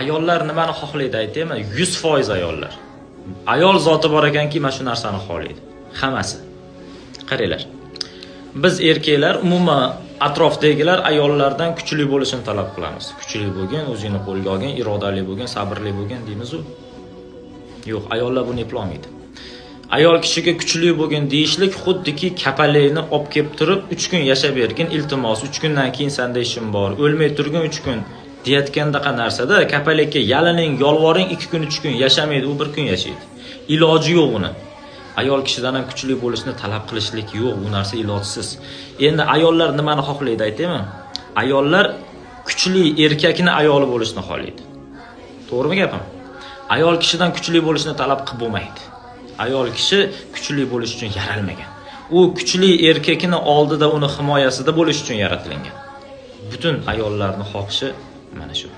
Ayollar nimani xohlaydi aytaymi? 100% ayollar. Ayol zoti bor ekanki, mana shu narsani xohlaydi. Hammasi. Qaranglar. Biz erkaklar umuman atrofdagilar ayollardan kuchli bo'lishini talab qilamiz. Kuchli bo'lgin, o'zingni qo'lga olgin, irodali bo'lgin, sabrli bo'lgin deymiz-ku. Yo'q, ayollar buni eplolmaydi. Ayol kishiga kuchli bo'lgin deyishlik xuddiki kapalakni olib kelib turib 3 kun yashab bergin, iltimos, 3 kundan keyin senda ishim bor, o'lmay turgin 3 kun deyotgandaqa narsada kapalakka yalining, yolvoring 2 kun, 3 kun yashamaydi, u 1 kun yashaydi. Iloji yo'q uni. Ayol kishidan ham kuchli bo'lishni talab qilishlik yo'q, bu narsa ilojsiz. Endi ayollar nimani xohlaydi aytaymi? Ayollar kuchli erkakni ayoli bo'lishni xohlaydi. To'g'rimi gapim? Ayol kishidan kuchli bo'lishni talab qilib bo'lmaydi. Ayol kishi kuchli bo'lish uchun yaralmagan. U kuchli erkakni oldida uni himoyasida bo'lish uchun yaratilgan. Butun ayollarning xohishi mana shu.